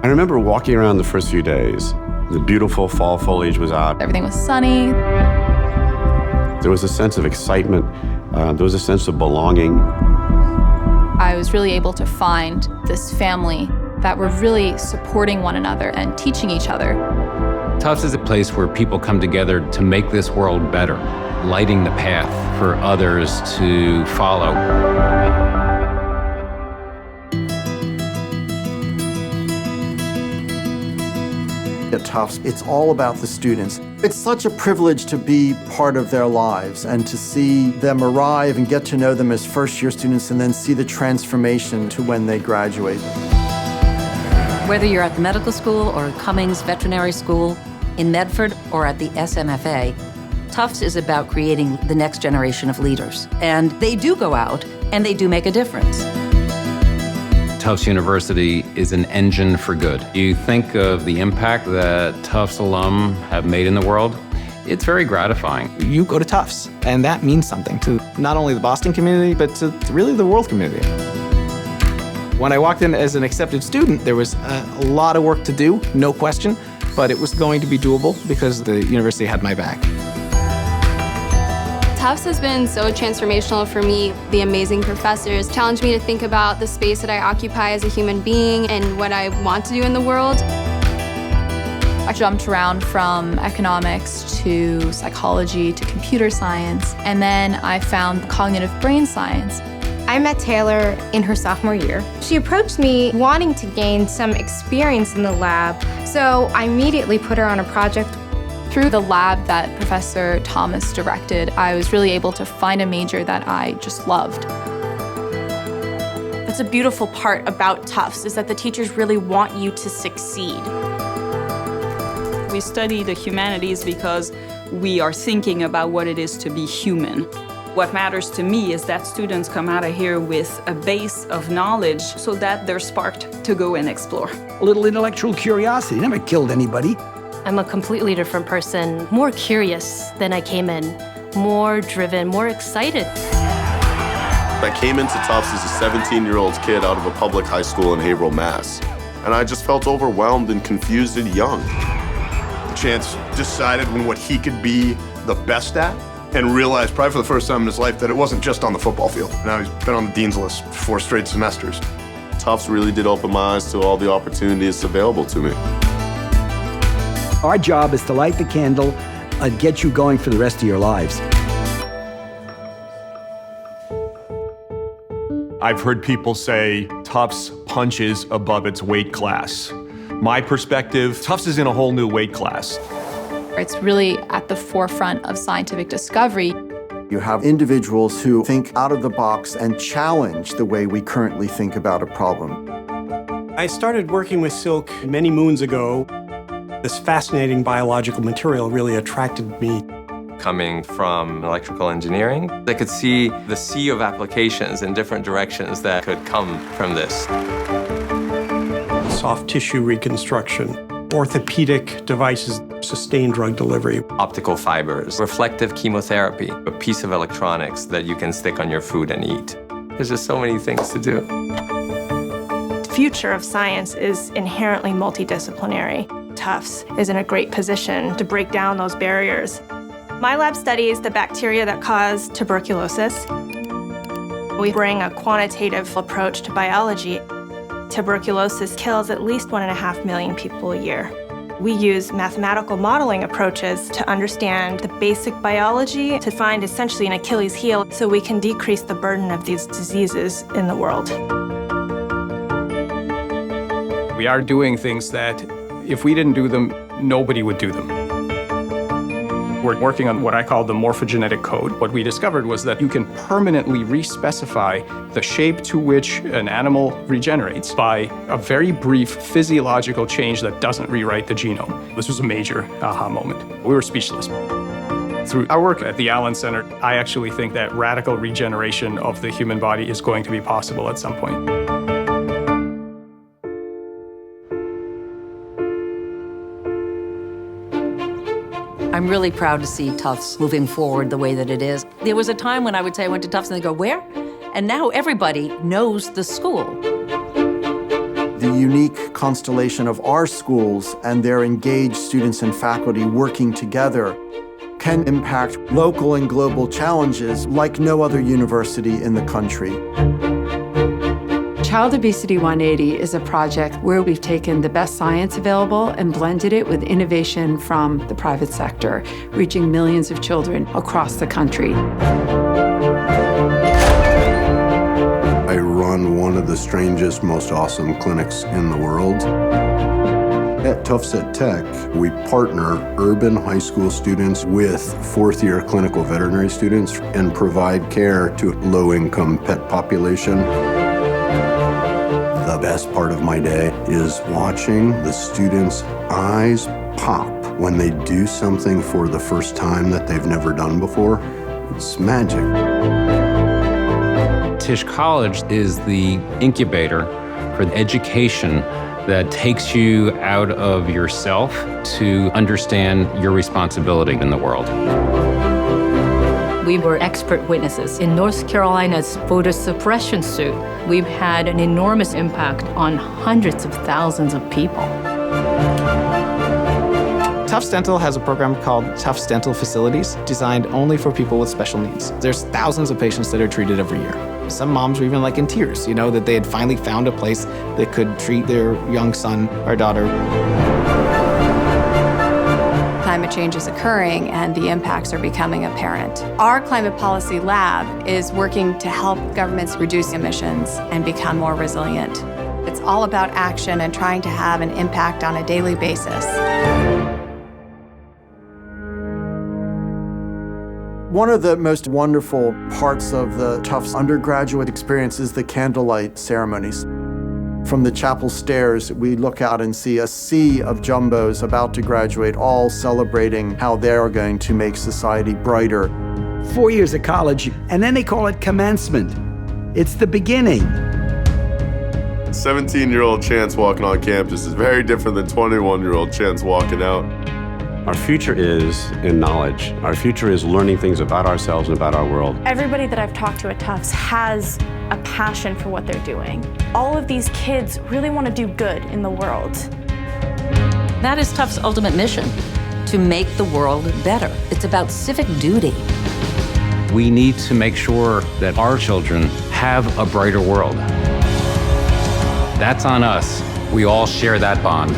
I remember walking around the first few days. The beautiful fall foliage was out. Everything was sunny. There was a sense of excitement. There was a sense of belonging. I was really able to find this family that were really supporting one another and teaching each other. Tufts is a place where people come together to make this world better, lighting the path for others to follow. At Tufts, it's all about the students. It's such a privilege to be part of their lives and to see them arrive and get to know them as first-year students and then see the transformation to when they graduate. Whether you're at the medical school or Cummings Veterinary School, in Medford or at the SMFA, Tufts is about creating the next generation of leaders. And they do go out and they do make a difference. Tufts University is an engine for good. You think of the impact that Tufts alum have made in the world, it's very gratifying. You go to Tufts, and that means something to not only the Boston community, but to really the world community. When I walked in as an accepted student, there was a lot of work to do, no question, but it was going to be doable because the university had my back. Tufts has been so transformational for me. The amazing professors challenged me to think about the space that I occupy as a human being and what I want to do in the world. I jumped around from economics to psychology to computer science, and then I found cognitive brain science. I met Taylor in her sophomore year. She approached me wanting to gain some experience in the lab, so I immediately put her on a project. Through the lab that Professor Thomas directed, I was really able to find a major that I just loved. That's a beautiful part about Tufts, is that the teachers really want you to succeed. We study the humanities because we are thinking about what it is to be human. What matters to me is that students come out of here with a base of knowledge so that they're sparked to go and explore. A little intellectual curiosity never killed anybody. I'm a completely different person, more curious than I came in, more driven, more excited. I came into Tufts as a 17-year-old kid out of a public high school in Haverhill, Mass. And I just felt overwhelmed and confused and young. Chance decided on what he could be the best at and realized probably for the first time in his life that it wasn't just on the football field. Now he's been on the dean's list for 4 straight semesters. Tufts really did open my eyes to all the opportunities available to me. Our job is to light the candle and get you going for the rest of your lives. I've heard people say Tufts punches above its weight class. My perspective, Tufts is in a whole new weight class. It's really at the forefront of scientific discovery. You have individuals who think out of the box and challenge the way we currently think about a problem. I started working with silk many moons ago. This fascinating biological material really attracted me. Coming from electrical engineering, I could see the sea of applications in different directions that could come from this. Soft tissue reconstruction, orthopedic devices, sustained drug delivery. Optical fibers, reflective chemotherapy, a piece of electronics that you can stick on your food and eat. There's just so many things to do. The future of science is inherently multidisciplinary. Tufts is in a great position to break down those barriers. My lab studies the bacteria that cause tuberculosis. We bring a quantitative approach to biology. Tuberculosis kills at least 1.5 million people a year. We use mathematical modeling approaches to understand the basic biology to find essentially an Achilles heel so we can decrease the burden of these diseases in the world. We are doing things that, if we didn't do them, nobody would do them. We're working on what I call the morphogenetic code. What we discovered was that you can permanently respecify the shape to which an animal regenerates by a very brief physiological change that doesn't rewrite the genome. This was a major aha moment. We were speechless. Through our work at the Allen Center, I actually think that radical regeneration of the human body is going to be possible at some point. I'm really proud to see Tufts moving forward the way that it is. There was a time when I would say I went to Tufts and they go, where? And now everybody knows the school. The the unique constellation of our schools and their engaged students and faculty working together can impact local and global challenges like no other university in the country. Child Obesity 180 is a project where we've taken the best science available and blended it with innovation from the private sector, reaching millions of children across the country. I run one of the strangest, most awesome clinics in the world. At Tufts at Tech, we partner urban high school students with fourth-year clinical veterinary students and provide care to low-income pet population. The best part of my day is watching the students' eyes pop when they do something for the first time that they've never done before. It's magic. Tisch College is the incubator for education that takes you out of yourself to understand your responsibility in the world. We were expert witnesses in North Carolina's voter suppression suit. We've had an enormous impact on hundreds of thousands of people. Tufts Dental has a program called Tufts Dental Facilities, designed only for people with special needs. There's thousands of patients that are treated every year. Some moms were even like in tears, that they had finally found a place that could treat their young son or daughter. Climate change is occurring and the impacts are becoming apparent. Our climate policy lab is working to help governments reduce emissions and become more resilient. It's all about action and trying to have an impact on a daily basis. One of the most wonderful parts of the Tufts undergraduate experience is the candlelight ceremonies. From the chapel stairs, we look out and see a sea of jumbos about to graduate, all celebrating how they are going to make society brighter. 4 years of college, and then they call it commencement. It's the beginning. 17-year-old Chance walking on campus is very different than 21-year-old Chance walking out. Our future is in knowledge. Our future is learning things about ourselves and about our world. Everybody that I've talked to at Tufts has a passion for what they're doing. All of these kids really want to do good in the world. That is Tufts' ultimate mission, to make the world better. It's about civic duty. We need to make sure that our children have a brighter world. That's on us. We all share that bond.